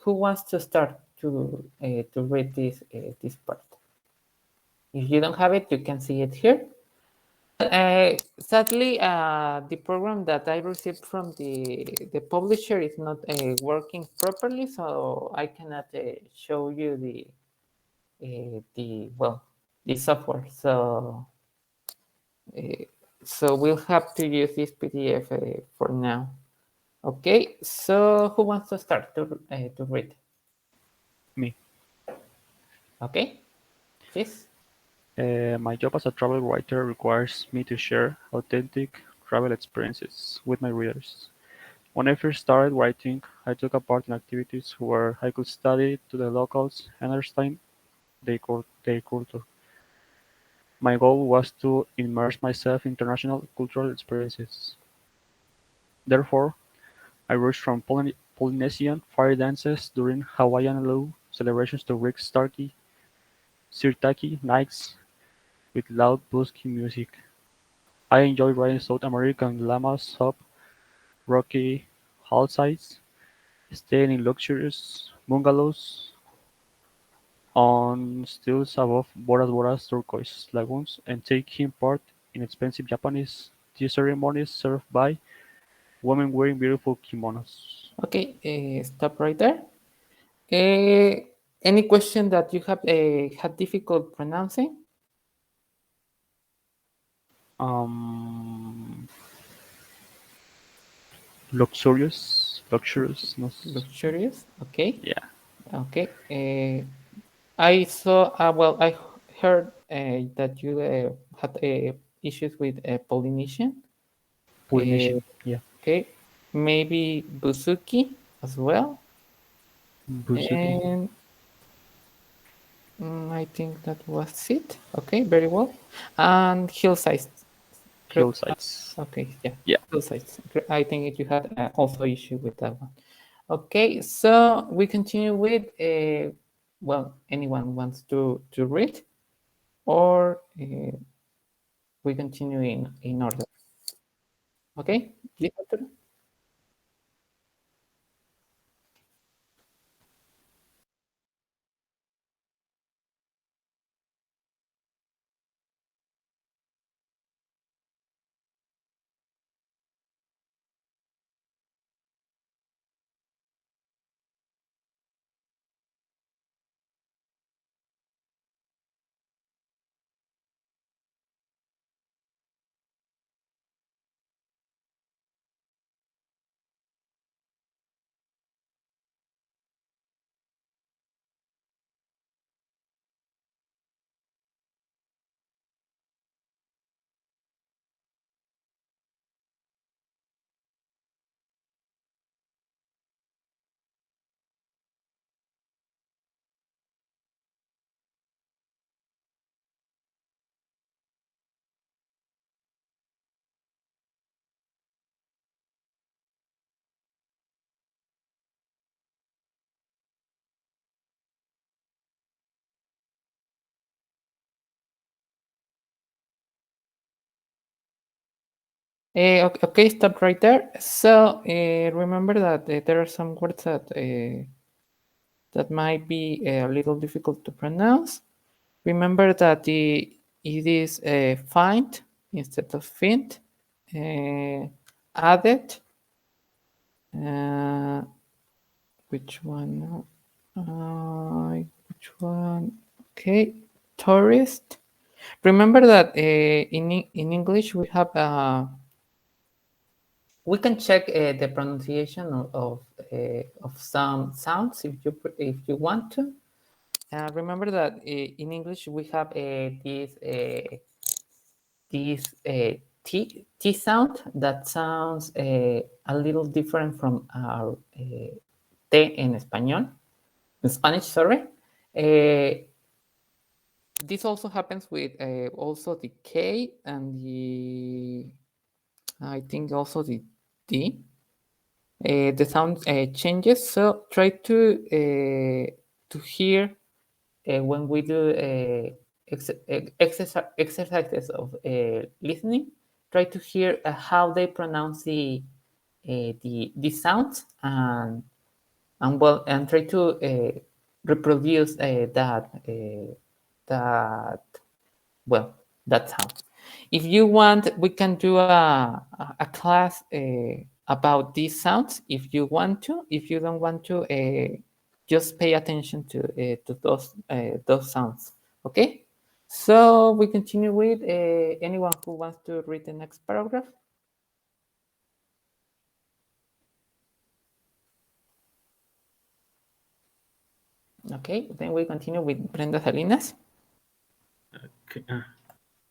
who wants to start to read this part? If you don't have it, you can see it here. Sadly, the program that I received from the publisher is not working properly, so I cannot show you the software. So we'll have to use this PDF for now. Okay, so who wants to start to read? Me. Okay, please. My job as a travel writer requires me to share authentic travel experiences with my readers. When I first started writing, I took part in activities where I could study to the locals and understand their culture. My goal was to immerse myself in international cultural experiences. Therefore, I rushed from Polynesian fire dances during Hawaiian Luau celebrations to Greek sirtaki nights with loud busking music. I enjoy riding South American llamas up rocky hillsides, staying in luxurious bungalows on stilts above Bora Bora's turquoise lagoons, and taking part in expensive Japanese tea ceremonies served by women wearing beautiful kimonos. Okay, stop right there. Uh, any question that you have had difficult pronouncing? Um, luxuriousness. Luxurious. Okay. Yeah, Okay. I saw. Well, I heard that you had issues with Polynesian. Uh, Polynesian. Yeah, okay. Maybe Buzuki as well. Buzuki. And I think that was it. Okay. Very well. And hillsides. Hillsides. Okay. Yeah. Yeah. Hillsides. I think you had also issue with that one. Okay, so we continue with well, anyone wants to read, or we continue in order. Okay, please, Arturo. Okay, stop right there. So remember that there are some words that might be a little difficult to pronounce. Remember that it is find instead of find. Added. Uh, which one? Which one? Okay, tourist. Remember that in English we can check the pronunciation of some sounds if you want to. Remember that in English we have this T sound that sounds a little different from our T in Spanish, sorry. Uh, this also happens with also the K and I think also the D. The sound changes, so try to hear when we do exercises of listening. Try to hear how they pronounce the sounds, and and well, and try to reproduce that well, that sound. If you want, we can do a class about these sounds if you want to. If you don't want to, just pay attention to those sounds. Okay. So we continue with anyone who wants to read the next paragraph. Okay. Then we continue with Brenda Salinas. Okay.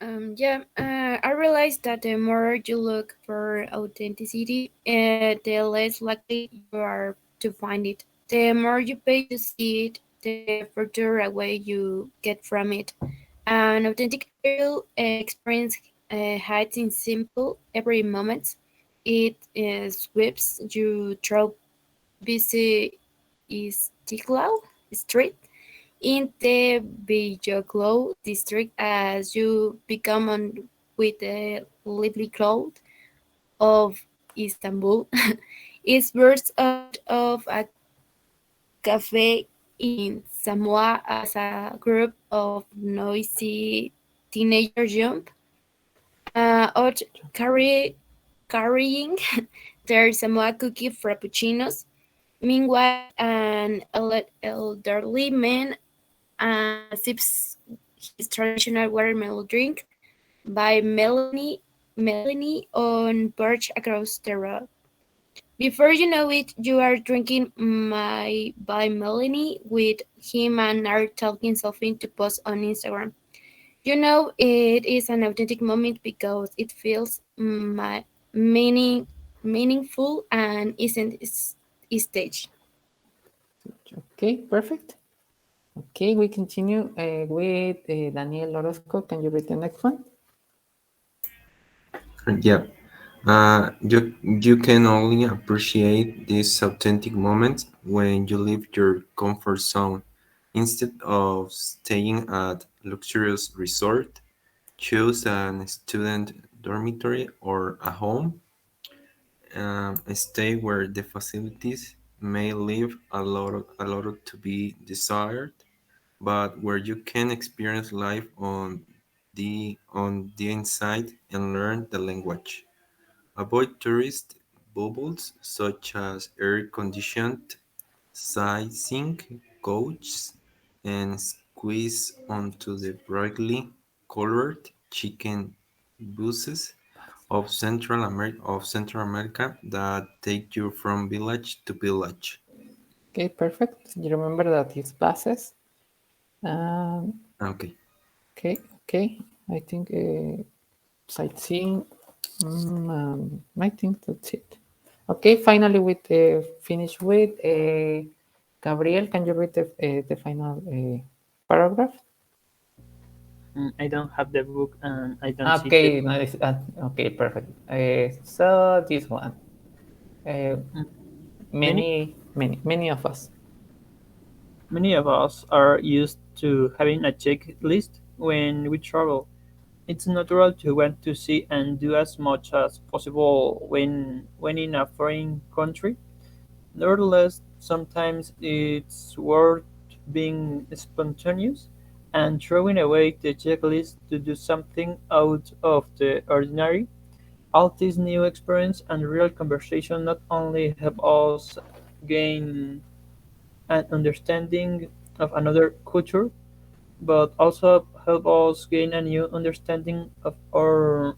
I realized that the more you look for authenticity, the less likely you are to find it. The more you pay to see it, the further away you get from it. An authentic real experience hides in simple, every moment. It sweeps you through busy Istiklal Street in the Beyoglu district as you become on with the lively crowd of Istanbul. It bursts out of a cafe in Samoa as a group of noisy teenagers jump out carrying their Samoa cookie frappuccinos. Meanwhile, an elderly man sips his traditional watermelon drink by Melanie on perch across the road. Before you know it, you are drinking my by Melanie with him and are talking something to post on Instagram. You know it is an authentic moment because it feels meaning meaningful and isn't staged. Okay, perfect. Okay, we continue with Daniel Orozco. Can you read the next one? Yeah. You can only appreciate these authentic moments when you leave your comfort zone. Instead of staying at luxurious resort, choose a student dormitory or a home. Stay where the facilities may leave a lot to be desired, but where you can experience life on the inside and learn the language. Avoid tourist bubbles such as air-conditioned sightseeing coaches and squeeze onto the brightly colored chicken buses of Central America that take you from village to village. Okay, perfect. You remember that it's buses. Um, Okay. okay, okay. I think sightseeing. I think that's it. Okay, finally, with finish with Gabriel. Can you read the final paragraph? I don't have the book and I don't see the Okay, nice. Okay, perfect. So this one. Uh, mm, many many of us. many of us are used to having a checklist when we travel. It's natural to want to see and do as much as possible when in a foreign country. Nevertheless, sometimes it's worth being spontaneous and throwing away the checklist to do something out of the ordinary. All this new experience and real conversation not only help us gain an understanding of another culture, but also help us gain a new understanding of our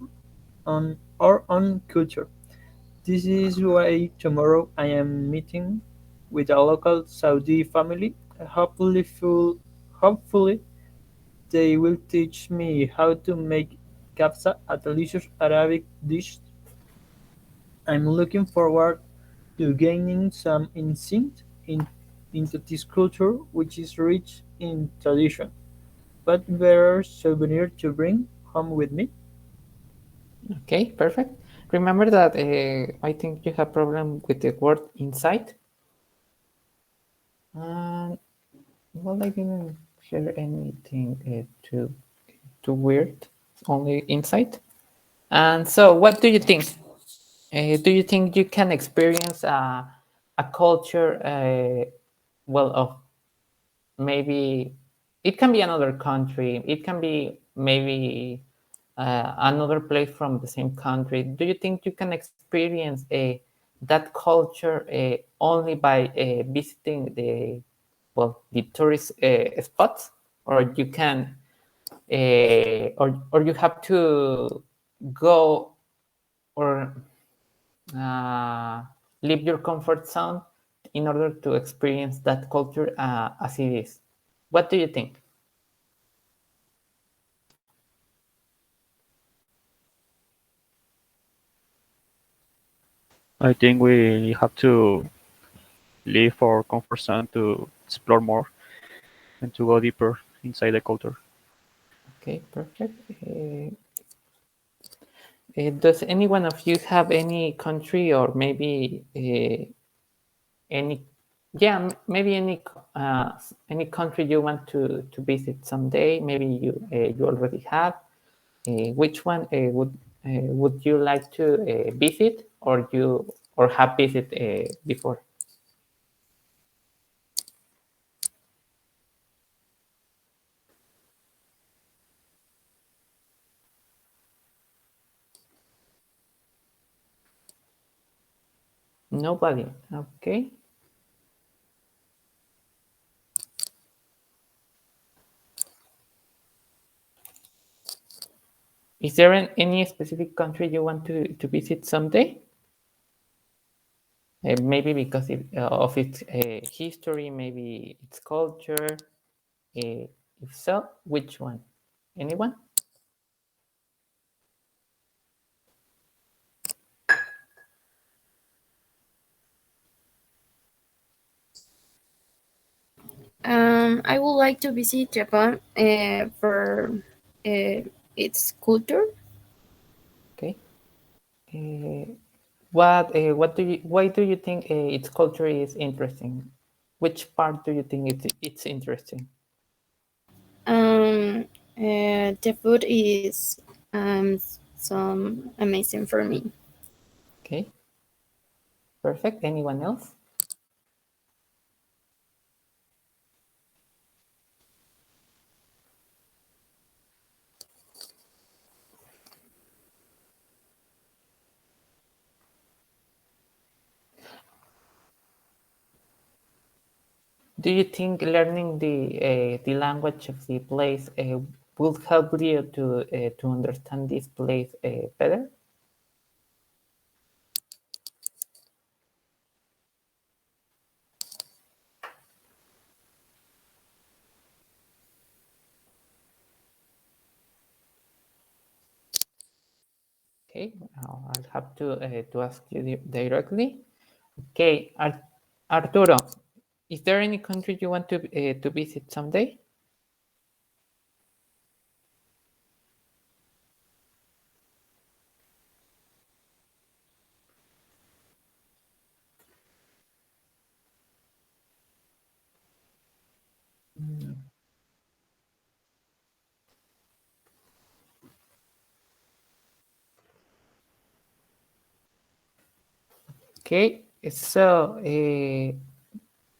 own culture. This is why tomorrow I am meeting with a local Saudi family. Hopefully they will teach me how to make kafsa, a delicious Arabic dish. I'm looking forward to gaining some into this culture, which is rich in tradition. What better souvenir to bring home with me? Okay, perfect. Remember that I think you have problem with the word inside. Um, well, I didn't hear anything too weird. Only inside. And so, what do you think? Do you think you can experience a culture, well, of maybe it can be another country, it can be maybe another place from the same country. Do you think you can experience that culture only by visiting the tourist spots, or you can or you have to go or uh, leave your comfort zone in order to experience that culture as it is? What do you think? I think we have to leave our comfort zone to explore more and to go deeper inside the culture. Okay, perfect. Does any one of you have any country or maybe any, yeah, maybe any country you want to visit someday? Maybe you already have. Which one would you like to visit, or have visited before? Nobody. Okay. Is there any specific country you want to visit someday? Maybe because of its history, maybe its culture. If so, which one? Anyone? I would like to visit Japan for its culture. Okay. Uh, what do you why do you think its culture is interesting? Which part do you think it's interesting? Um, the food is some amazing for me. Okay, perfect. Anyone else? Do you think learning the language of the place will help you to understand this place better? Okay, I'll have to ask you directly. Okay, Arturo, is there any country you want to visit someday? Okay, so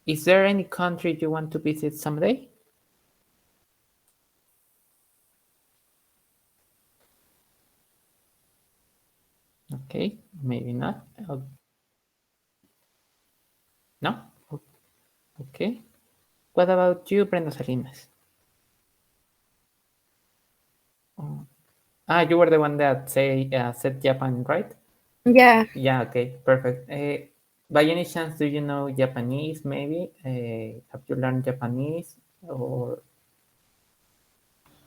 is there any country you want to visit someday? Okay, maybe not. No? Okay. What about you, Brenda Salinas? Oh. You were the one that said Japan, right? Yeah, Yeah, okay, perfect. By any chance, do you know Japanese, maybe? Have you learned Japanese? Or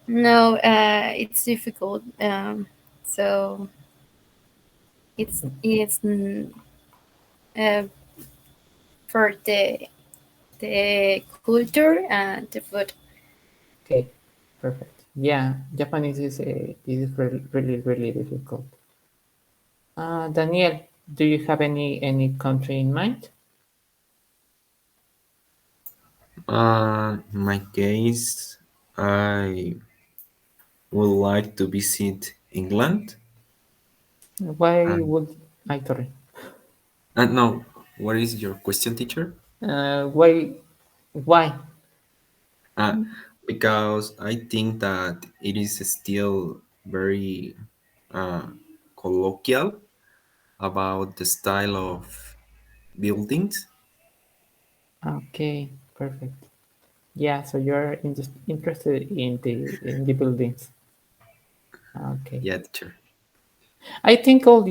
no, it's difficult. So it's uh, for the culture and the food. okay, perfect. Yeah, Japanese is really, really, really difficult. Daniel, do you have any country in mind? In my case, I would like to visit England. Why And would I sorry? no, What is your question, teacher? Why? Why? Uh, because I think that it is still very uh, colloquial about the style of buildings. Okay, perfect. Yeah, so you're interested in the buildings. Okay. Yeah, teacher. I think all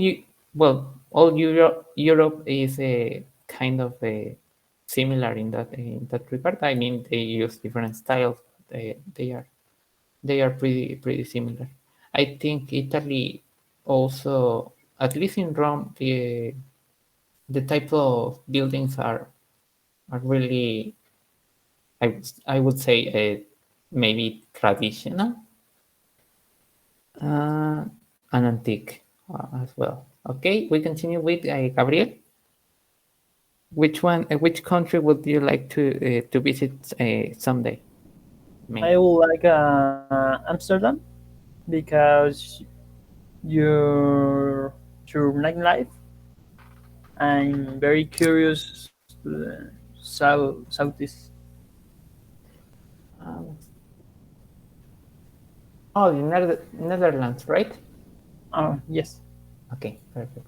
Europe is a kind of a similar in that regard. I mean, they use different styles. They are pretty similar. I think Italy also, at least in Rome, the type of buildings are really, I would say, maybe traditional, uh, and antique as well. Okay, we continue with Gabriel. Which country would you like to visit someday? I Maybe. would like Amsterdam because your your nightlife. I'm very curious. Southeast. Um, oh, the Netherlands, right? Yes. Okay, perfect.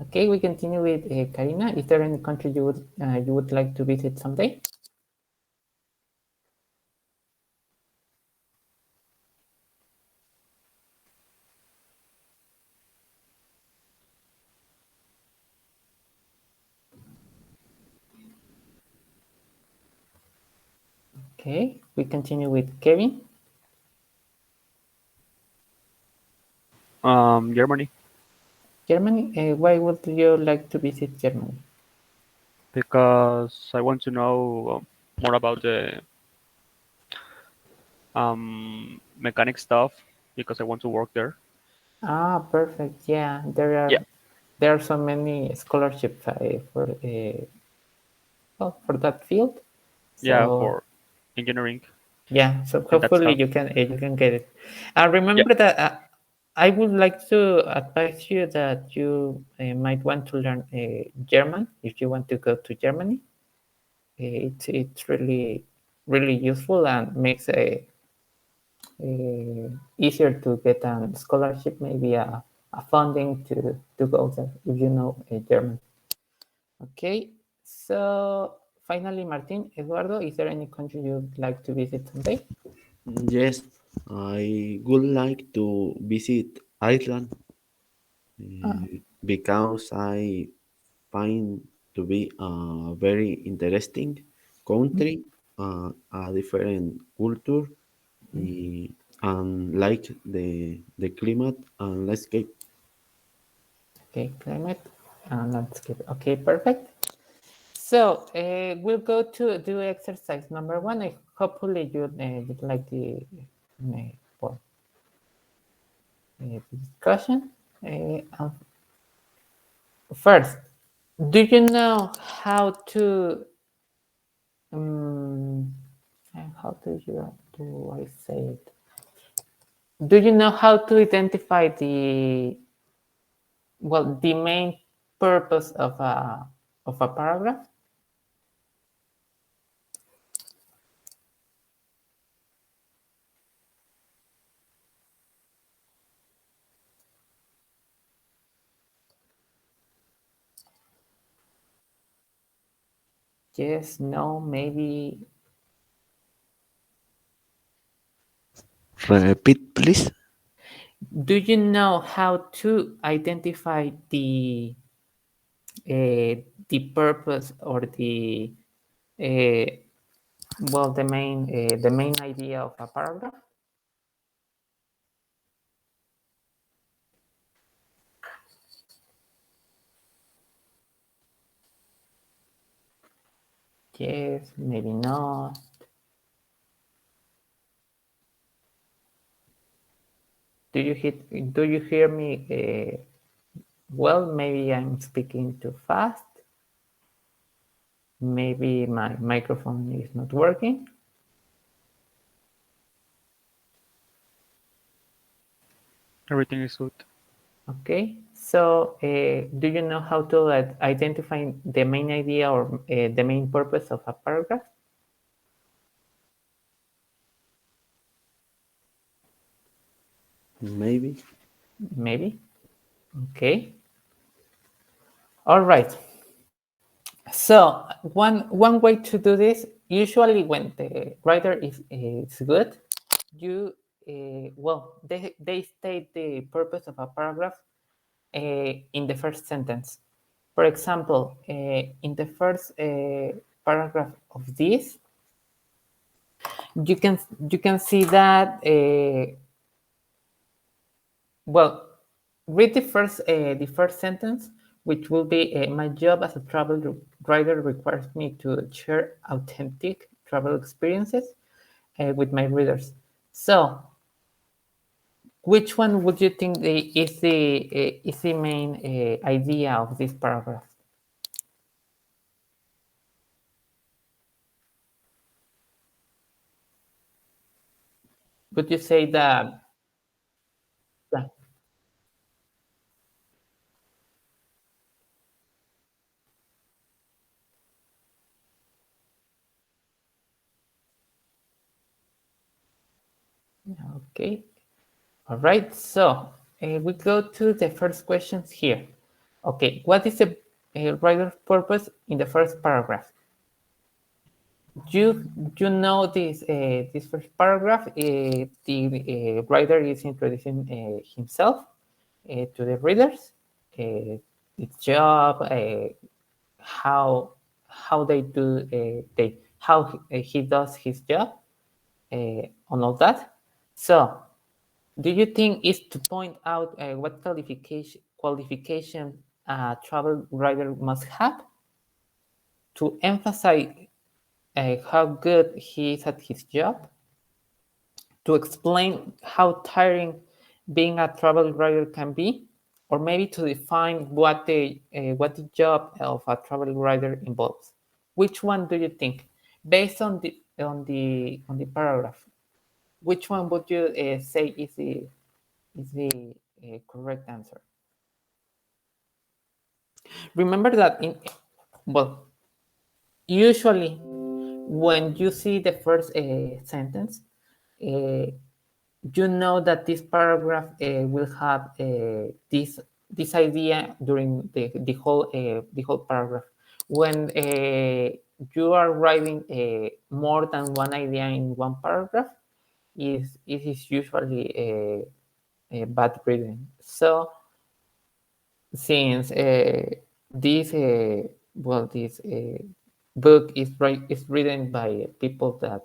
Okay, we continue with Karina. Is there any country you would like to visit someday? Okay, we continue with Kevin. Germany, Germany. Why would you like to visit Germany? because I want to know more about the mechanic stuff because I want to work there. Ah, perfect. Yeah, Yeah, there are so many scholarships for that field. yeah, So for engineering yeah, so and that hopefully stuff. you can get it. Yeah, Remember that I would like to advise you that you might want to learn German if you want to go to Germany. It's really useful and makes easier to get a scholarship, maybe a funding to go there if you know German. Okay, so finally, Martin, Eduardo, is there any country you'd like to visit someday? Yes, I would like to visit Iceland Ah, because I find to be a very interesting country, a different culture, eh, and like the climate and landscape. okay, climate and landscape. Okay, perfect. So we'll go to do exercise number one. Hopefully you'd like uh, for the discussion. Uh, First, do you know how to um, how do I say it? Do you know how to identify the main purpose of a paragraph? Yes, no, maybe. Repeat, please. Do you know how to identify uh, the purpose or uh, the main idea of a paragraph? Yes, maybe not. Do you hear me? Well, maybe I'm speaking too fast. Maybe my microphone is not working. everything is good. Okay, So, do you know how to identify the main idea or the main purpose of a paragraph? Maybe. Maybe. Okay. All right. So one way to do this, usually when the writer is good, you well they state the purpose of a paragraph in the first sentence. For example, in the first paragraph of this, you can you can see that well, read the first sentence, which will be my job as a travel writer requires me to share authentic travel experiences with my readers. So, which one would you think is the main idea of this paragraph? Would you say that? Yeah, okay. All right. So we go to the first questions here. Okay, what is the writer's purpose in the first paragraph? You you know this first paragraph. The writer is introducing himself to the readers, his job, how they do they how he does his job, on all that. So, do you think is to point out what qualification a travel writer must have to emphasize how good he is at his job, to explain how tiring being a travel writer can be, or maybe to define what the job of a travel writer involves? Which one do you think, based on the paragraph? Which one would you say is the correct answer? Remember that in well, usually when you see the first sentence, uh, you know that this paragraph will have this idea during the whole paragraph. When you are writing more than one idea in one paragraph, it is usually bad reading. So since this this book is written by people that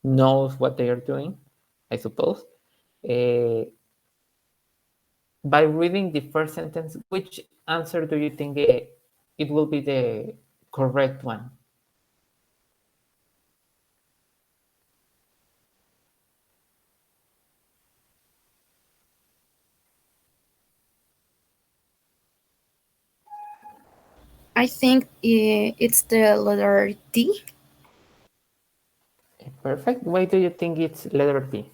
knows what they are doing, I suppose. Uh, by reading the first sentence, which answer do you think it will be the correct one? I think it's the letter D Perfect. Why do you think it's letter B?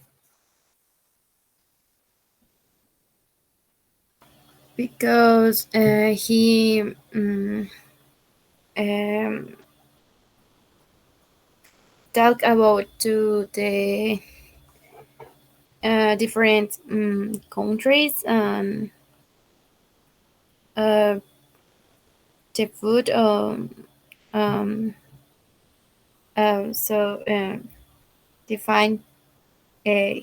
because he um, talk about to the different countries and uh, the food. Um, so define uh,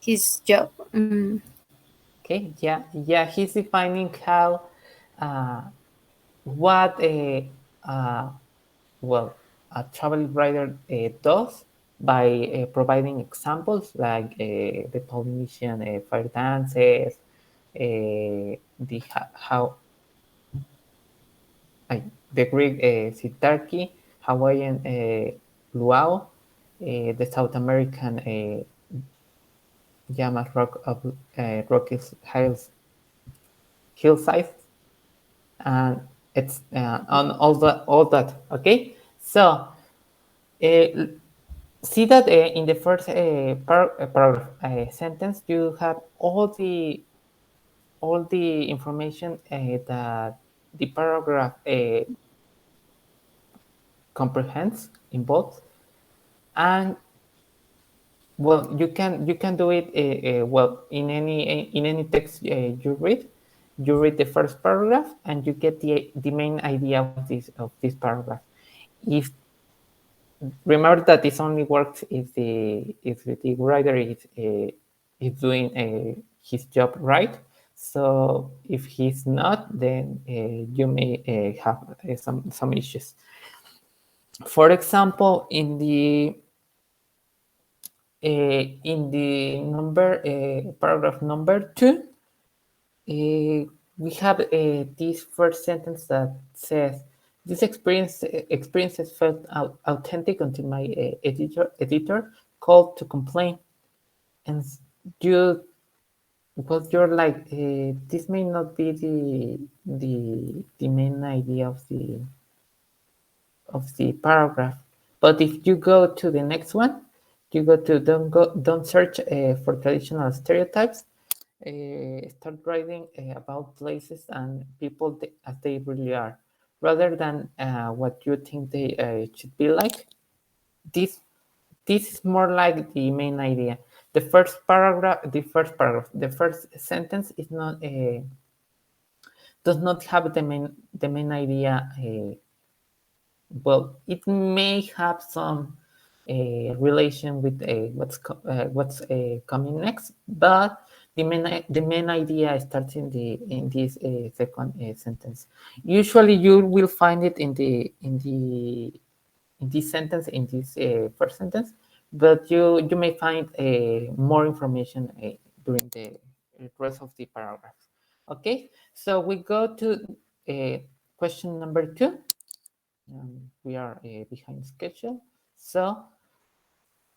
his job. Okay, yeah, he's defining how uh, what uh, well a travel writer does by providing examples like the Polynesian fire dances, the how the Greek sitarki, Hawaiian luau, the South American Yamas rock of rocky hillsides, and it's on all that. Okay, so uh, see that in the first paragraph sentence you have all the information that the paragraph comprehends involves, and well, you can do it well in any text you read. You read the first paragraph and you get the main idea of this paragraph. If remember that this only works if the writer is doing his job right. So if he's not, then you may have some issues. For example, in the paragraph number 2, we have this first sentence that says, "This experiences felt authentic until my editor called to complain." And you, well, you're like, this may not be the main idea of the paragraph. But if you go to the next one, you go to don't search for traditional stereotypes. Start writing about places and people as they really are, rather than what you think they should be like. This this is more like the main idea. The first sentence is not does not have the main idea. Well, it may have some relation with what's coming next, but the main idea starts in this second sentence. Usually, you will find it in this sentence, in this first sentence, but you may find more information during the rest of the paragraphs. Okay, so we go to uh, question number 2. We are behind schedule. So,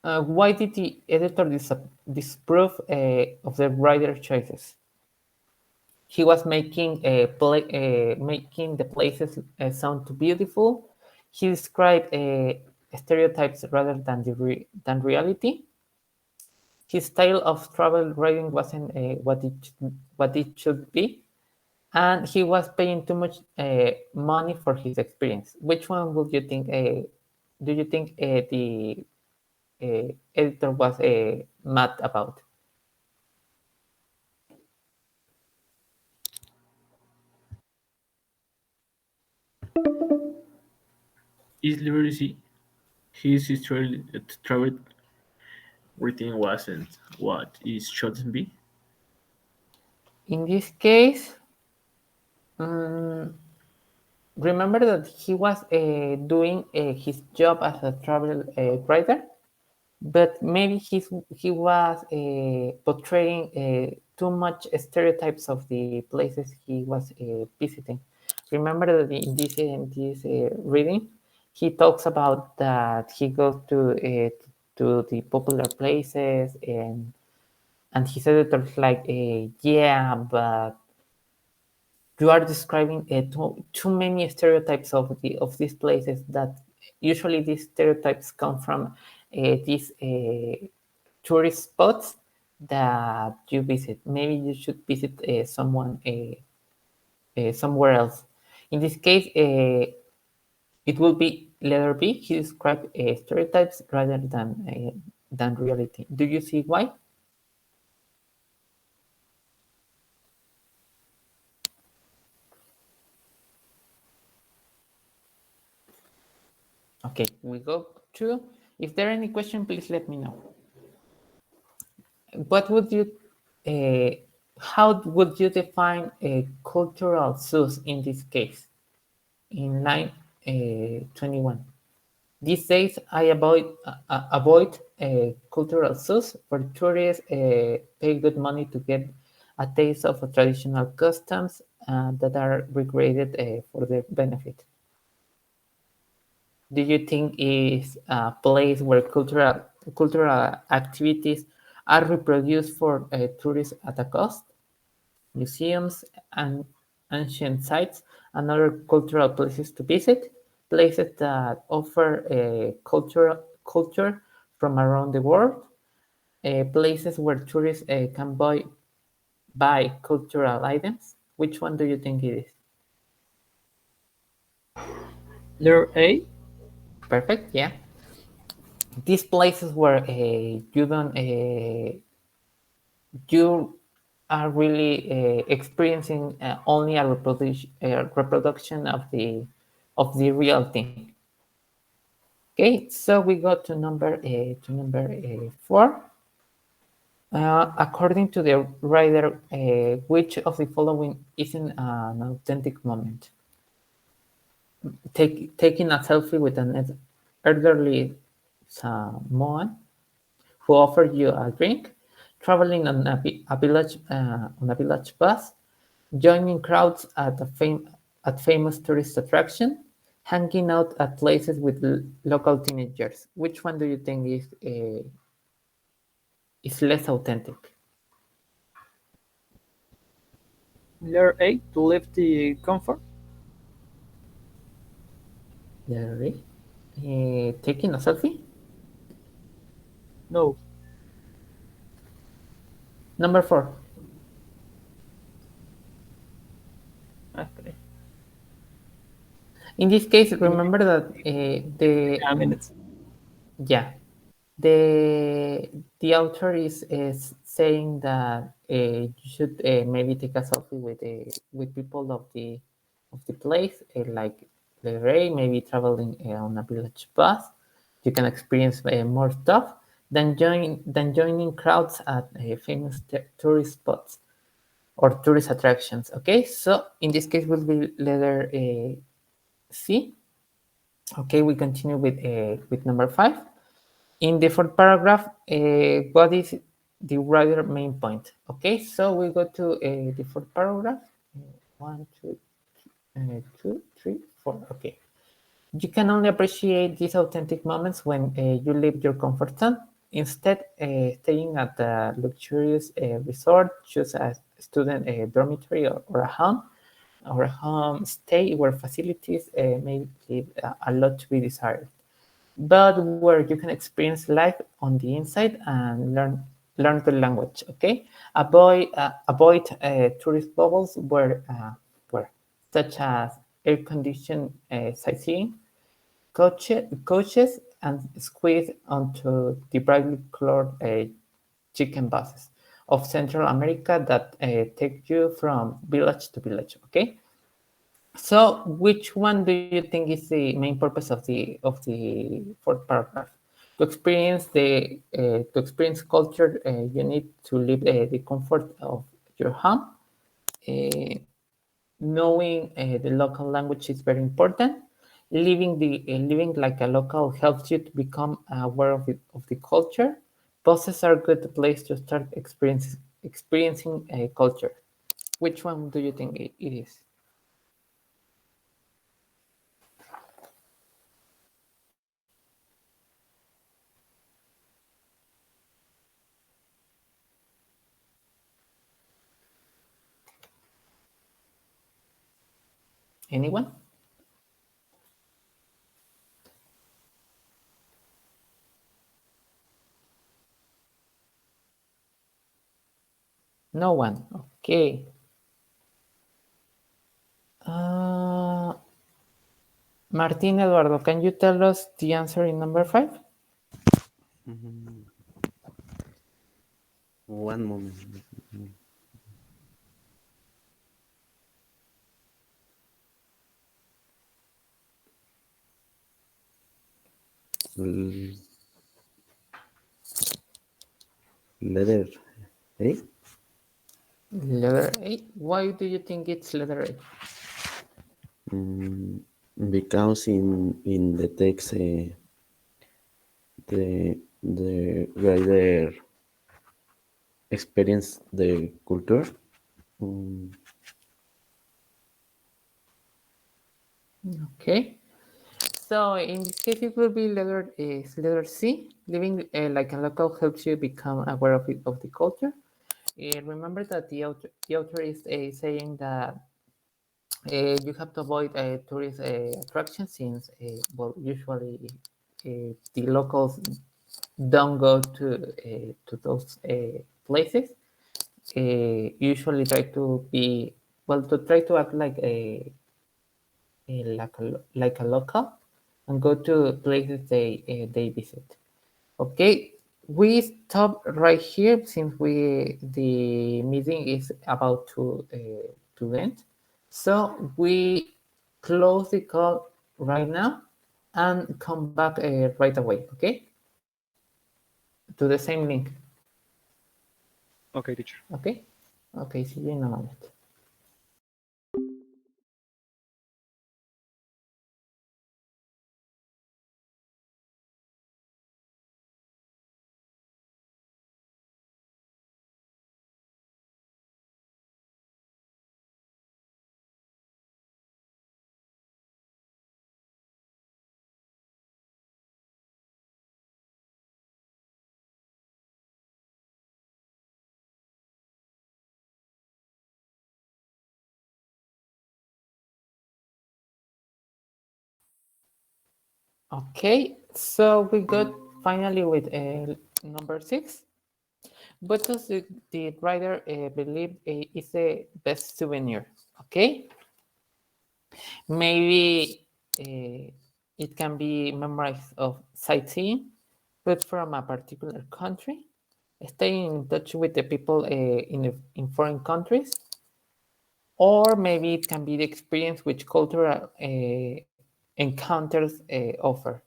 why did the editor disapprove of the writer choices? He was making the places sound too beautiful. He described stereotypes rather than reality. His style of travel writing wasn't what it should be, and he was paying too much money for his experience. Which one would you think? Do you think the editor was mad about? His literacy, his history travel written wasn't what it shouldn't be. In this case, um, remember that he was doing his job as a travel writer, but maybe he was portraying too much stereotypes of the places he was visiting. Remember that in this reading, he talks about that he goes to the popular places, and his editor's like, yeah, but you are describing too many stereotypes of these places, that usually these stereotypes come from these tourist spots that you visit. Maybe you should visit somewhere else. In this case, it will be letter B. He described stereotypes rather than reality. Do you see why? Okay, we go to. If there are any question, please let me know. What would you, uh, how would you define a cultural source in this case? In line 21. These days, I avoid cultural zoos where tourists pay good money to get a taste of traditional customs that are recreated for their benefit. Do you think is a place where cultural activities are reproduced for tourists at a cost? Museums and ancient sites and other cultural places to visit, places that offer culture from around the world, places where tourists can buy cultural items? Which one do you think it is? Letter A. Perfect, yeah. These places where you don't you are really experiencing only a reproduction of the real thing. Okay, so we go to number 4. According to the writer, which of the following isn't an authentic moment? Taking a selfie with an elderly Samoan who offered you a drink, traveling on a village bus, joining crowds at famous tourist attraction, hanging out at places with local teenagers. Which one do you think is less authentic? Letter A. To live the comfort. Larry, taking a selfie. No. Number 4. Okay. In this case, remember that the Yeah, minutes. yeah the the author is saying that you should maybe take a selfie with people of the place, like the Ray, maybe traveling on a village bus. You can experience more stuff than joining crowds at famous tourist spots or tourist attractions. Okay, so in this case will be letter C. Okay, we continue with number 5. In the fourth paragraph, what is the writer main point? Okay, so we go to the fourth paragraph. One, two, 2, 3, 4. Okay. You can only appreciate these authentic moments when you leave your comfort zone. Instead, staying at a luxurious resort, choose a student dormitory or a home stay where facilities may leave a lot to be desired, but where you can experience life on the inside and learn the language. Okay, avoid tourist bubbles where such as air conditioned sightseeing coaches and squeeze onto the brightly colored chicken buses of Central America that take you from village to village. Okay, so which one do you think is the main purpose of the fourth paragraph? To experience culture, you need to live the comfort of your home. Uh, Knowing the local language is very important. Living like a local helps you to become aware of the culture. Buses are a good place to start experiencing a culture. Which one do you think it is? Anyone? No one. Okay. Uh, Martin Eduardo, can you tell us the answer in number 5? Mm, One moment. L- Letter A. Letter A. Why do you think it's letter A? Mm, because in the text, the writer experience the culture. Mm, Okay. So in this case, it will be letter C. Living like a local helps you become aware of the culture. Remember that the author is saying that you have to avoid tourist attractions since, well, usually the locals don't go to those places. usually try to be well to try to act like like a local and go to places they visit. Okay, we stop right here since we the meeting is about to end. So we close the call right now and come back right away. Okay, to the same link. Okay, teacher. Okay, okay. See you in a moment. Okay, so we got finally with number 6. What does the writer believe is the best souvenir? Okay, maybe it can be memories of sightseeing, but from a particular country, staying in touch with the people in foreign countries, or maybe it can be the experience which cultural encounters offer.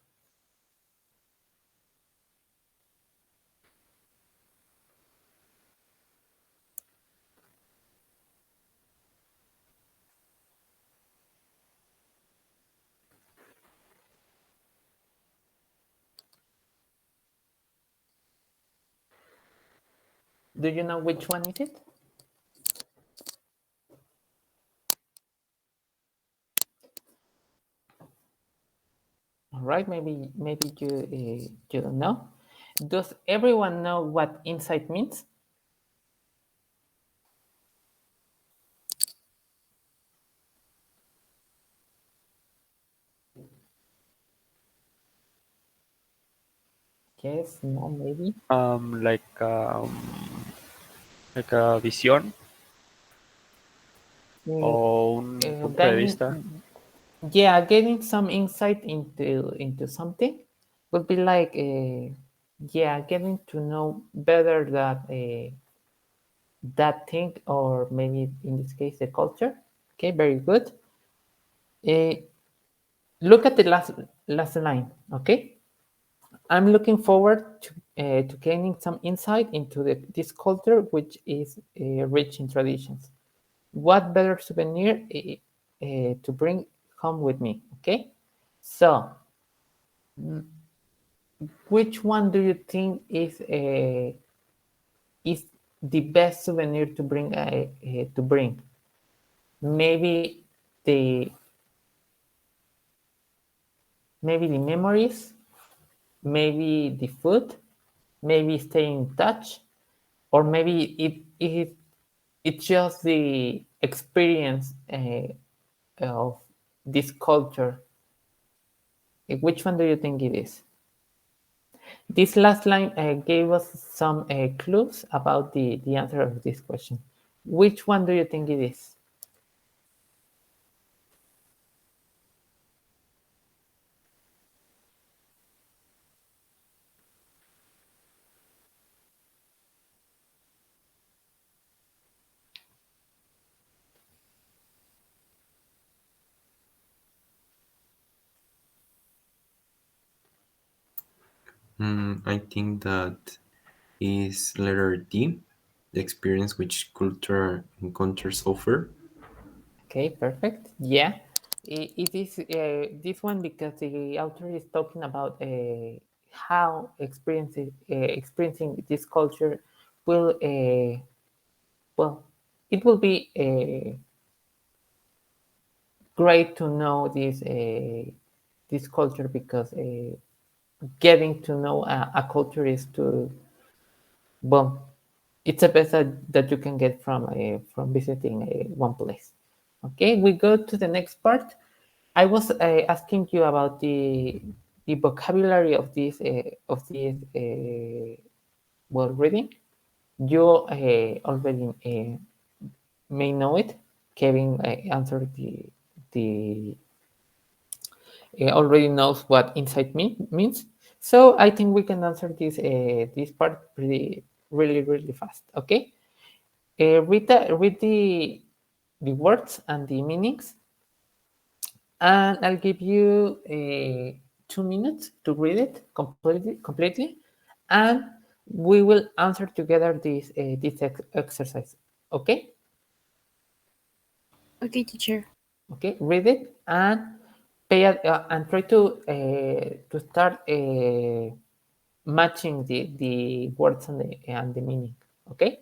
Do you know which one is it? All right, maybe you don't know. Does everyone know what insight means? Yes, no, maybe. Um, like um, like a visión Uh, o un punto de Gaining, vista. yeah, getting some insight into something would be like, yeah, getting to know better that thing, or maybe in this case the culture. Okay, very good. Uh, Look at the last line. Okay, I'm looking forward to gaining some insight into this culture, which is rich in traditions. What better souvenir to bring home with me? Okay, so which one do you think is the best souvenir to bring to bring? Maybe the maybe the memories, maybe the food, maybe staying in touch, or maybe it's just the experience of this culture. Which one do you think it is? This last line gave us some clues about the answer of this question. Which one do you think it is? I think that is letter D, the experience which culture encounters offer. Okay, perfect. Yeah, it is this one because the author is talking about how experiencing this culture will well, it will be great to know this culture because getting to know a culture is to well, it's the best that you can get from visiting one place. Okay, we go to the next part. I was asking you about the vocabulary of this well reading. You already may know it. Kevin answered the already knows what insight means. So I think we can answer this part pretty really fast. Okay, read the words and the meanings, and I'll give you 2 minutes to read it completely, and we will answer together this exercise. Okay, Okay, teacher. okay, read it and and try to start matching the words and the meaning. Okay.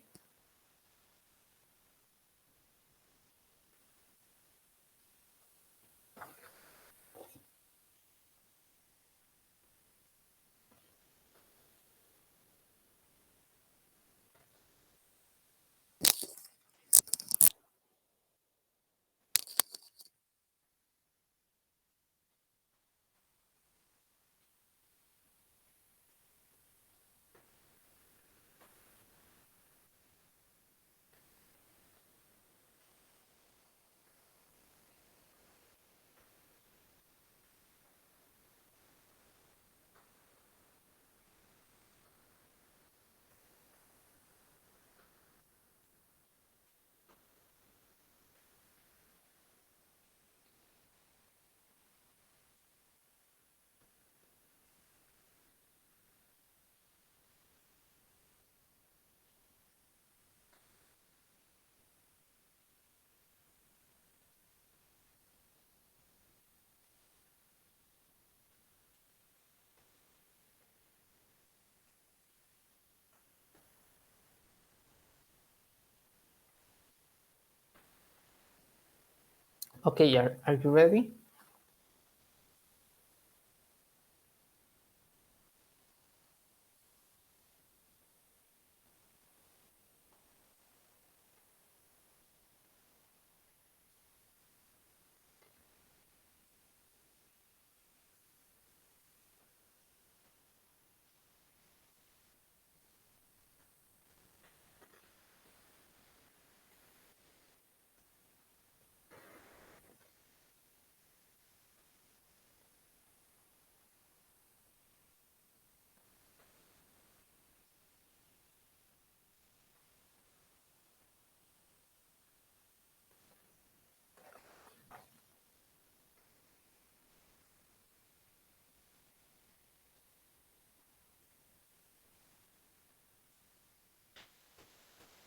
Okay, are you ready?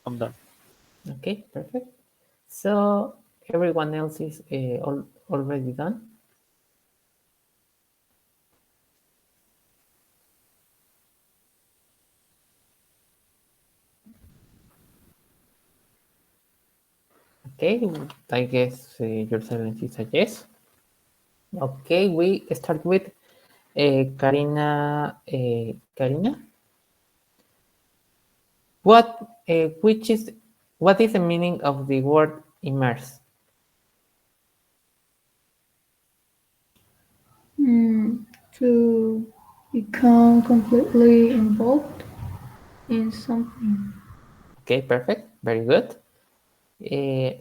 I'm done. Okay, perfect. So everyone else is already done. Okay, I guess your silence is a yes. Okay, we start with Karina. Karina, what which is what is the meaning of the word immerse? Mm, to become completely involved in something. Okay, perfect, very good. Uh,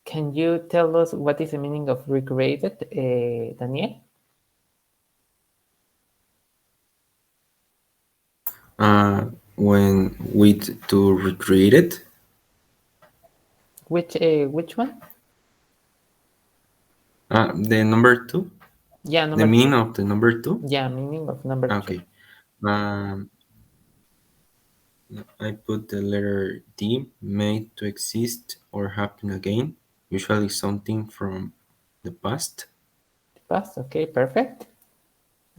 can you tell us what is the meaning of recreated, Daniel? When with to recreate it, Which one? the number two, Yeah, the number mean two. of the number two. Yeah, meaning of number two. Okay. Um, I put the letter D, made to exist or happen again, usually something from the past. Past. Okay, perfect.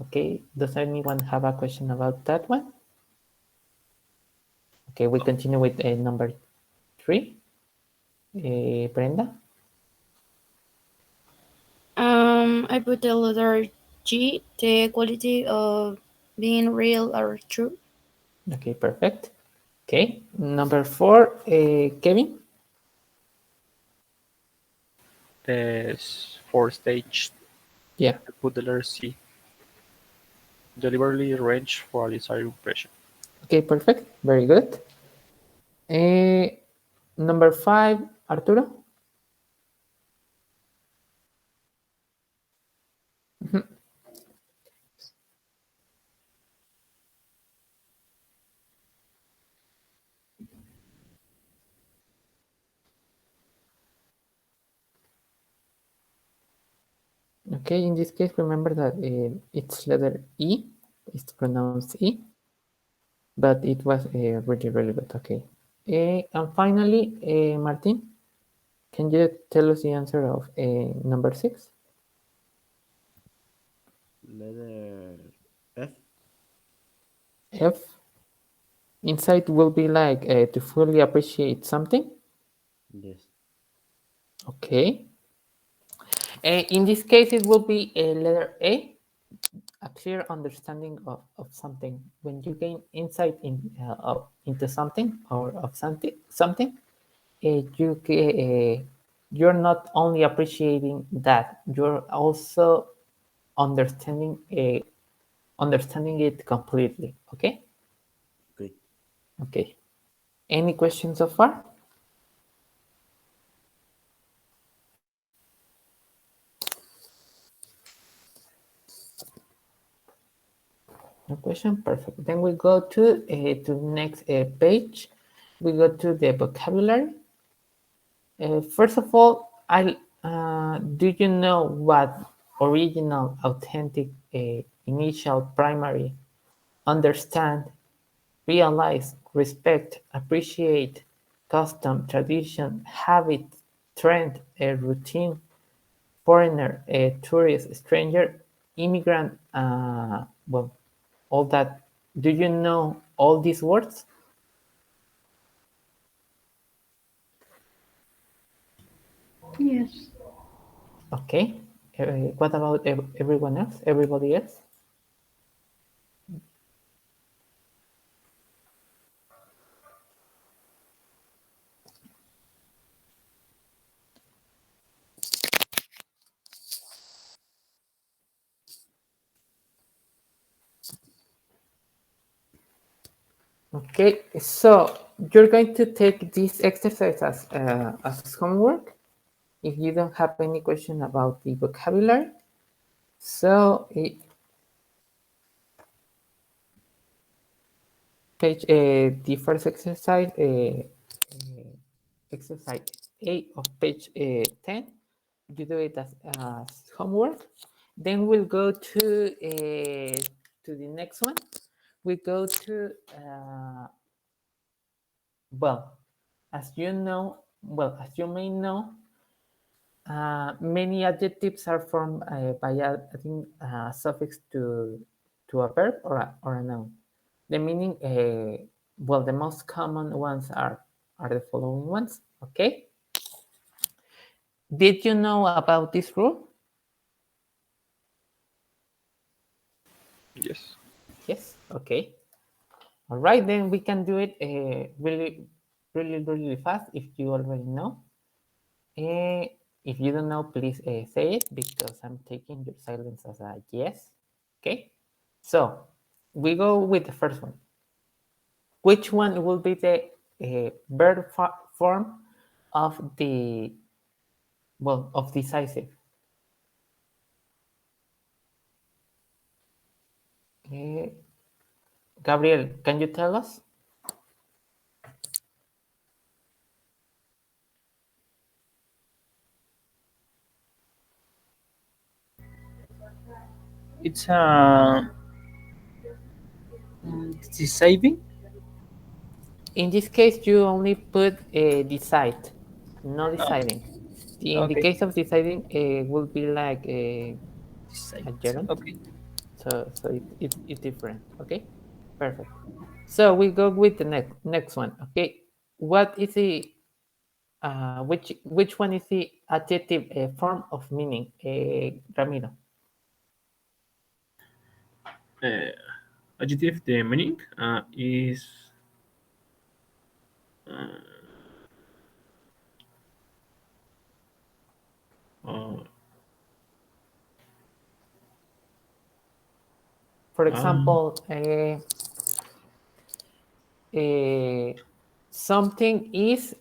Okay, does anyone have a question about that one? Okay, we continue with number 3. Brenda? I put the letter G, the quality of being real or true. Okay, perfect. Okay, number 4, Kevin? The fourth stage, Yeah, I put the letter C, deliberately arranged for a desired impression. Okay, perfect. Very good. Uh, Number 5, Arturo. Okay, in this case, remember that it's letter E. It's pronounced E, but it was really, really good. Okay. And finally, Martin, can you tell us the answer of number 6? Letter F. F. Insight will be like to fully appreciate something. Yes. Okay. In this case, it will be a letter A, a clear understanding of something. When you gain insight into something or of something, you're not only appreciating that, you're also understanding understanding it completely. Okay. Okay. Okay. Any questions so far? No question. Perfect. Then we go to the next page. We go to the vocabulary. First of all, do you know what original, authentic, initial, primary, understand, realize, respect, appreciate, custom, tradition, habit, trend, routine, foreigner, tourist, stranger, immigrant, well, all that. Do you know all these words? Yes. Okay. What about everyone else? Everybody else? Okay, so you're going to take this exercise as homework if you don't have any question about the vocabulary. So the first exercise, exercise 8 of page 10, you do it as homework. Then we'll go to the next one. We go to, well, as you know, well, as you may know, many adjectives are formed by adding a suffix to a verb or a noun. The meaning, well, the most common ones are the following ones. Okay. Did you know about this rule? Yes. Yes. Okay. All right, then we can do it really, really, really fast if you already know. Uh, if you don't know, please say it because I'm taking your silence as a yes. Okay. So we go with the first one. Which one will be the verb form of the, well, of decisive? Uh, Gabriel, can you tell us? It's a deceiving. In this case, you only put decide, no Okay. deciding. In the Okay. case of deciding, will be like Decide. a gerund. Okay. So it's different. Okay, perfect. So we go with the next one. Okay, what is the which one is the adjective form of meaning, Ramiro? Uh, Adjective, the meaning is uh, uh, For um, example, something is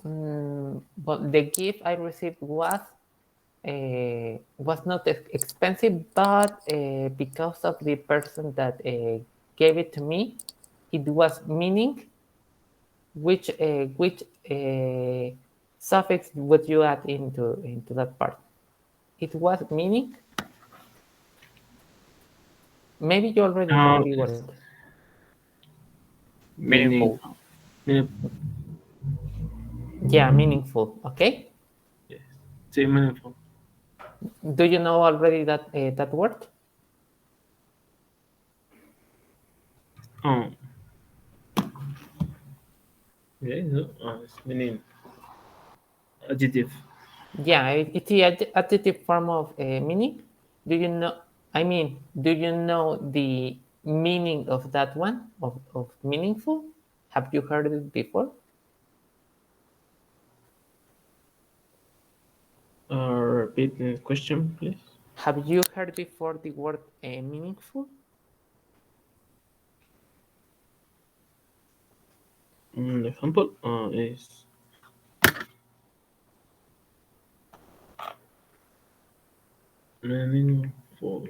but the gift I received was not expensive, but because of the person that gave it to me, it was meaning. Which suffix would you add into that part? It was meaning. Maybe you already know the word. It's meaning. Meaningful. meaning Yeah, meaningful. Okay. yes. Sí, meaningful. Do you know already that word? Oh, yeah. No, it's meaning adjective. Yeah, it's the adjective form of meaning. Do you know? I mean, do you know the meaning of that one of meaningful? Have you heard it before? Repeat the question, please. Have you heard before the word meaningful? Example is meaningful.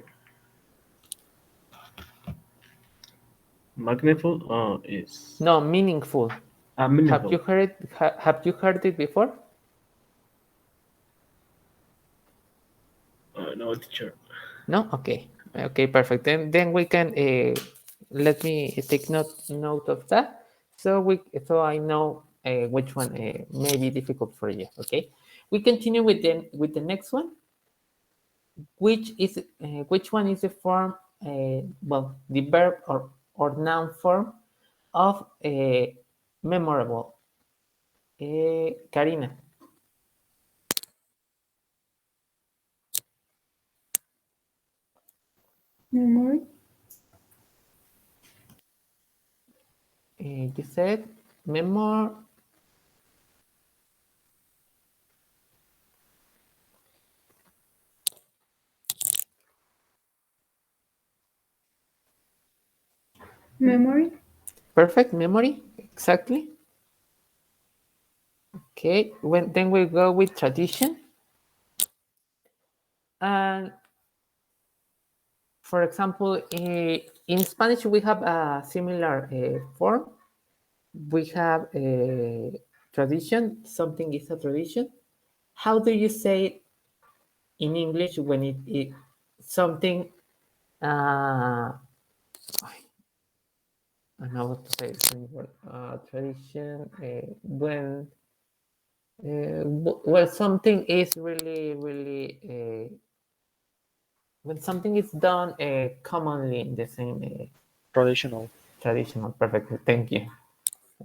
Magniful is No, meaningful. Have you meaningful. heard have you heard it before? No, teacher. No? Okay. Okay, perfect. Then we can let me take note of that. So I know which one may be difficult for you. Okay. We continue with the next one, which one is the form the verb or noun form of memorable. Karina, Memory. you said memor. Memory. Perfect memory, exactly. Okay, then we go with tradition. And for example, in Spanish, we have a similar form. We have a tradition, something is a tradition. How do you say it in English when it something, I know what to say, tradition, when something is when something is done commonly in the same Traditional. traditional. Perfect. Thank you.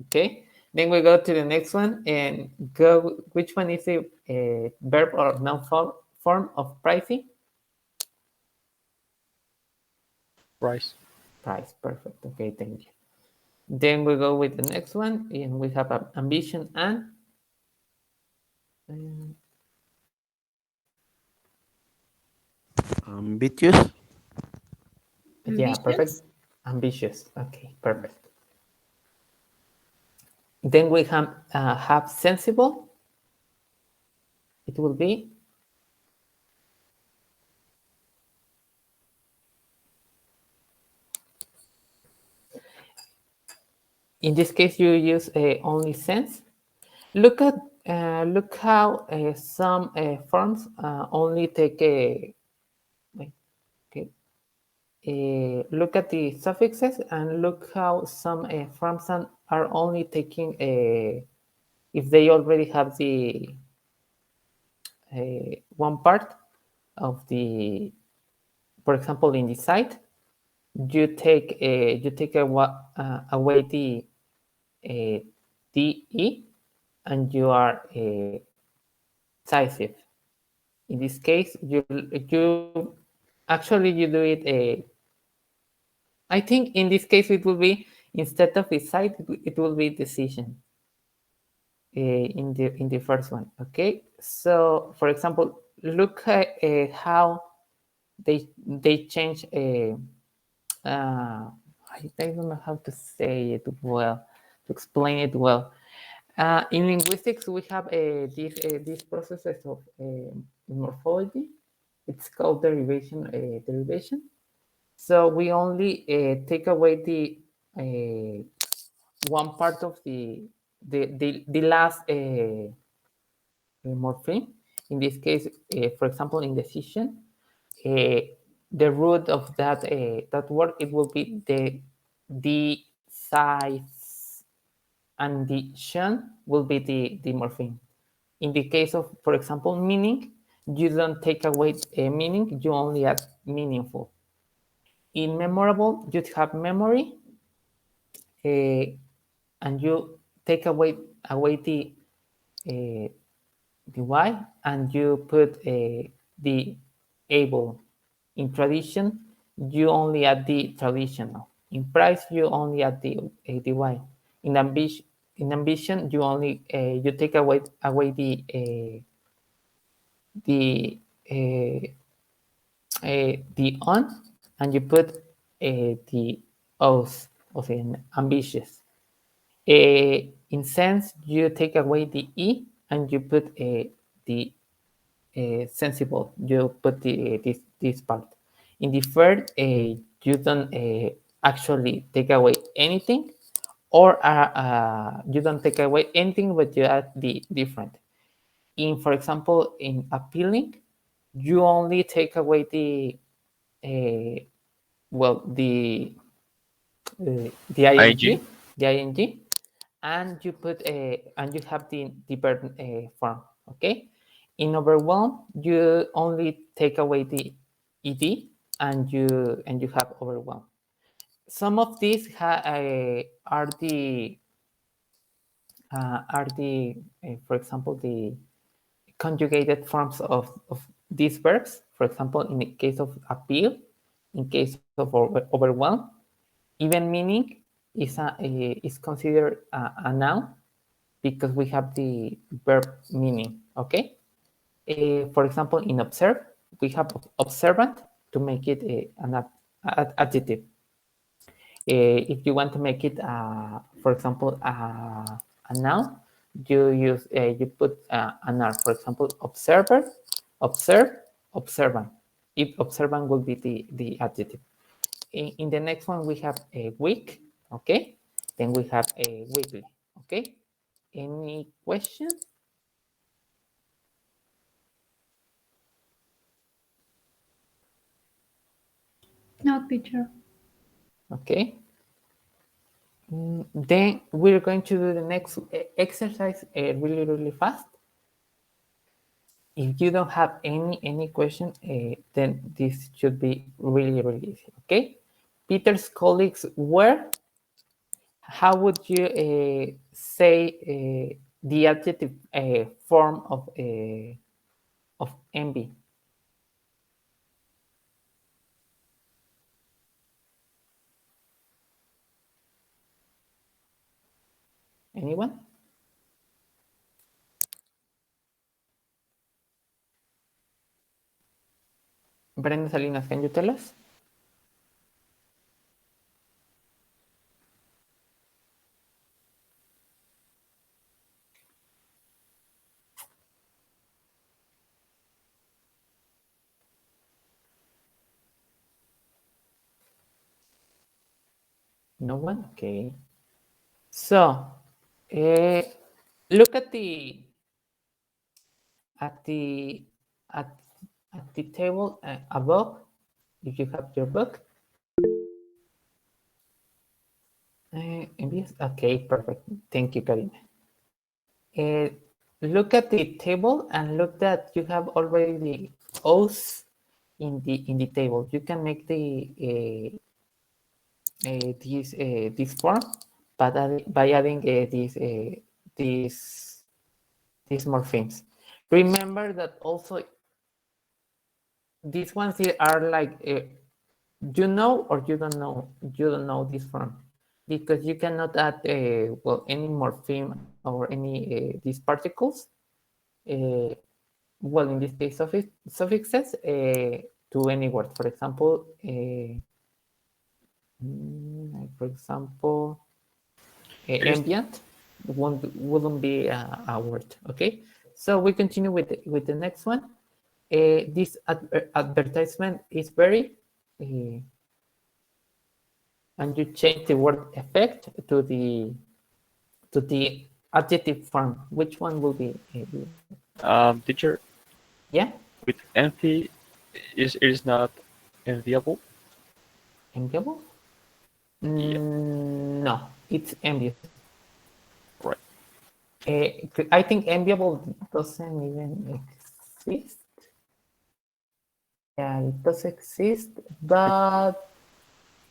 Okay. Then we go to the next one and go. Which one is a verb or noun form of pricing? Price. Price. Perfect. Okay. Thank you. Then we go with the next one and we have ambition and um, Ambitious. yeah. Perfect. Ambitious. Ambitious. Okay. Perfect. Then we have sensible. It will be in this case you use only sense. Look at look how some forms only take a wait, okay. Look at the suffixes and look how some forms are only taking a if they already have the one part of the, for example, in the site, you take away the uh, de and you are decisive. In this case, you actually you do it. I think in this case it will be instead of decide, it will be decision in the first one. Okay, so for example, look how they change. I don't know how to say it well, to explain it well. In linguistics, we have these processes of morphology. It's called derivation. Derivation. So we only take away the one part of the last morpheme. In this case, for example, in decision, uh, the root of that word, it will be the size, and the shun will be the morpheme. In the case of, for example, meaning, you don't take away a meaning, you only add meaningful. In memorable, you have memory, uh, and you take away uh, the y, and you put the able. In tradition, you only add the traditional. In price, you only add the y. In ambition, you only you take away the the on, and you put the oath of an ambitious. In sense, you take away the e, and you put the sensible. You put this part. In the third, you don't actually take away anything, or you don't take away anything, but you add the different. In, for example, in appealing, you only take away uh, well the IG. ing, and you put and you have the verb form. Okay. In overwhelm, you only take away the ed, and you have overwhelm. Some of these are the for example, the conjugated forms of these verbs. For example, in the case of appeal, in case of overwhelm, even meaning is considered a noun, because we have the verb meaning. Okay. For example, in observe, we have observant to make it an adjective. If you want to make it, for example, a noun, you put a noun. For example, observer, observe, observant. If observant will be the adjective. In the next one, we have a week. Okay. Then we have a weekly. Okay. Any questions? No, teacher. Okay. Then we're going to do the next exercise really, really fast. If you don't have any question, then this should be really, really easy. Okay. Peter's colleagues were. How would you say the adjective form of envy? Anyone? Brenda Salinas, can you tell us? No one? Okay. So, uh, look at at, at the table above, if you have your book. Okay, perfect. Thank you, Karina. Uh, Look at the table and look that you have already the O's in the table. You can make this form, but by adding these morphemes. Remember that also these ones here are like or you don't know this form, because you cannot add any morpheme or any these particles. Uh, well, in this case, suffixes to any word. For example, Like for example, There's ambient wouldn't be a word. Okay, so we continue with the next one. This advertisement is very, and you change the word effect to the adjective form. Which one will be? teacher Yeah, with empty is not enviable. enviable. Yeah, No, it's envious. right. I think enviable doesn't even exist. Yeah, it does exist, I, but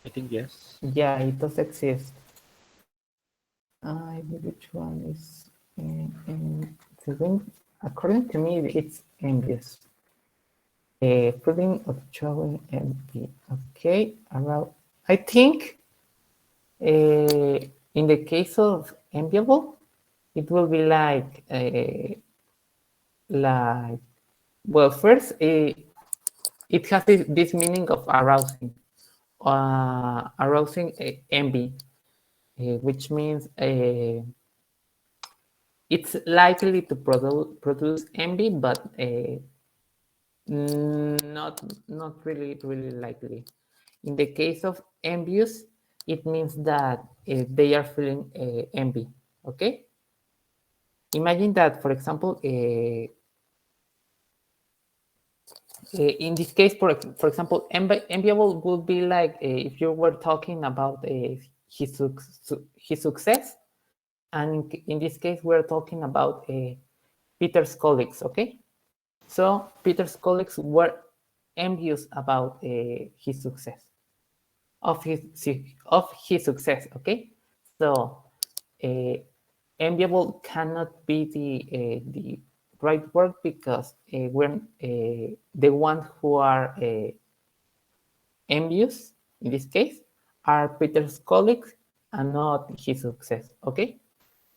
I think yes. yeah, it does exist. Which one is so according to me, it's envious. Feeling of showing envy. Okay, around. I think in the case of enviable, it will be like well, first it has this meaning of arousing, arousing envy, which means it's likely to produce envy, but not really likely. In the case of envious, it means that they are feeling envy. Okay, imagine that, for example, in this case, for example, enviable would be like if you were talking about his his success, and in this case, we're talking about Peter's colleagues. Okay, so Peter's colleagues were envious about his success, of his success. Okay, so uh, enviable cannot be the right word because when the ones who are envious in this case are Peter's colleagues and not his success. Okay,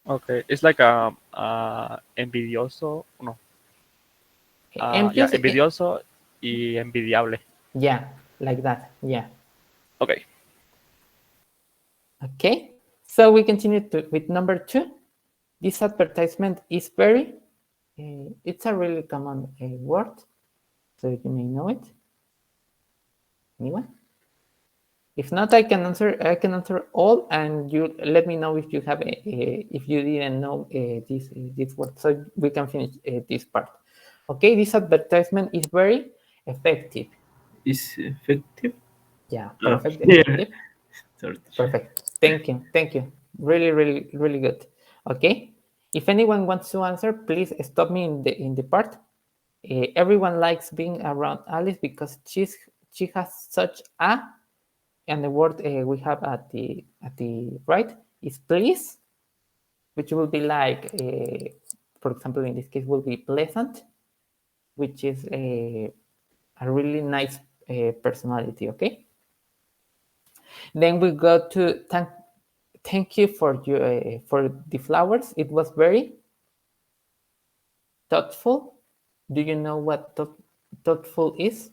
Okay, it's like envidioso. No, yeah, envious, envidioso y envidiable. yeah, like that, yeah. Okay. Okay, so we continue with number 2. This advertisement is very, it's a really common word, so you may know it. Anyone? If not, I can answer. I can answer all, and you let me know if you have if you didn't know this word, so we can finish this part. Okay, this advertisement is very effective. Is effective? Yeah, Oh, perfect, yeah. effective, Sorry. perfect. Thank you. Really good. Okay, if anyone wants to answer, please stop me in the part. Everyone likes being around Alice because she has such a, and the word we have at the right is please, which will be like, for example, in this case, will be pleasant, which is a really nice personality. Okay. Then we go to thank you for the flowers. It was very thoughtful. Do you know what thoughtful is?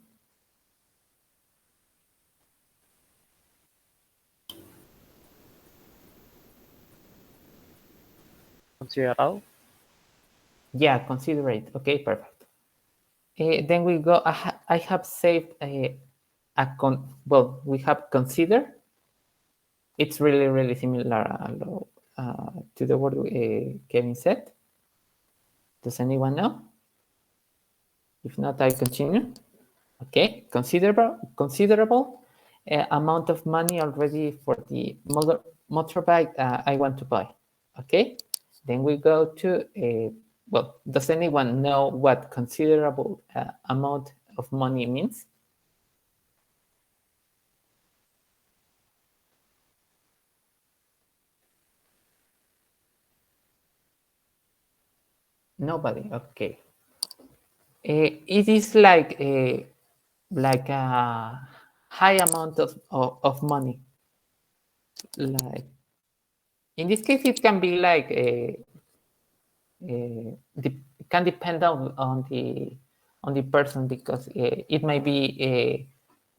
Considerado. Yeah, considerate. Okay, perfect. Then we go. I have saved well, we have consider. It's really similar to the word Kevin said. Does anyone know? If not, I continue. Okay, considerable amount of money already for the motorbike I want to buy. Okay, then we go to well, does anyone know what considerable amount of money means? Nobody. Okay. It is like a high amount of money. Like in this case, it can be like it can depend on the person because it may be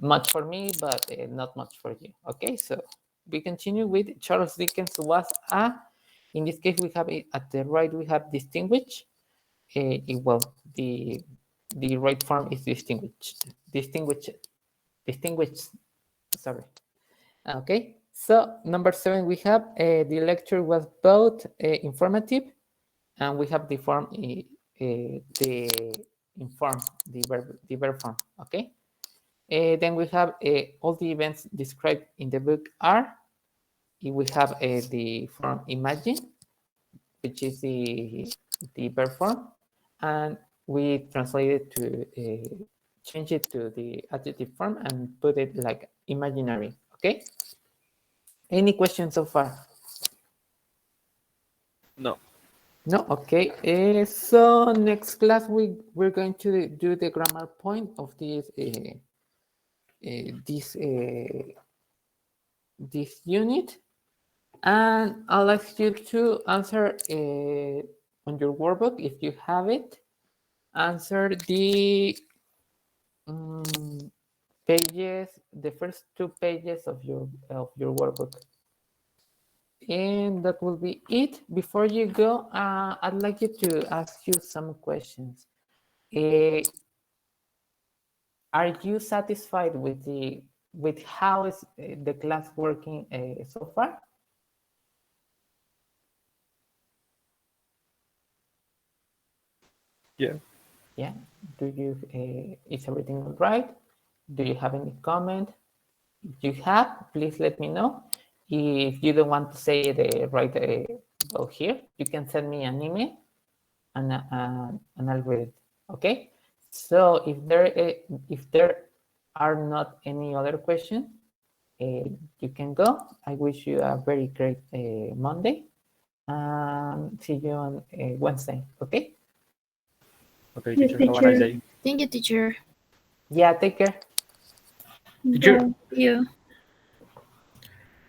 much for me, but not much for you. Okay, so we continue with Charles Dickens was a. In this case, we have at the right we have distinguished. Well, the right form is distinguished. Distinguished. Sorry. Okay. So number 7, we have the lecture was both informative, and we have the form the inform the verb form. Okay. Then we have all the events described in the book are. We have the form imagine, which is the verb form, and we translate it to change it to the adjective form and put it like imaginary. Okay. Any questions so far? No. No. Okay. So next class we're going to do the grammar point of this unit, and I'll ask you to answer on your workbook if you have it. Answer the pages, the first 2 pages of your workbook, and that will be it. Before you go, I'd like you to ask you some questions. Are you satisfied with how is the class working so far? Yeah. Yeah. Do you is everything all right? Do you have any comment? If you have, please let me know. If you don't want to say it right well here, you can send me an email, and I'll read it. Okay. So if there are not any other questions, you can go. I wish you a very great Monday, and see you on Wednesday. Okay. Okay, Yes, teacher. Have a nice teacher. day. Thank you, teacher. Yeah. Take care. Teacher, Bye. See you.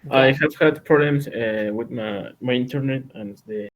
I Yeah. have had problems with my internet and the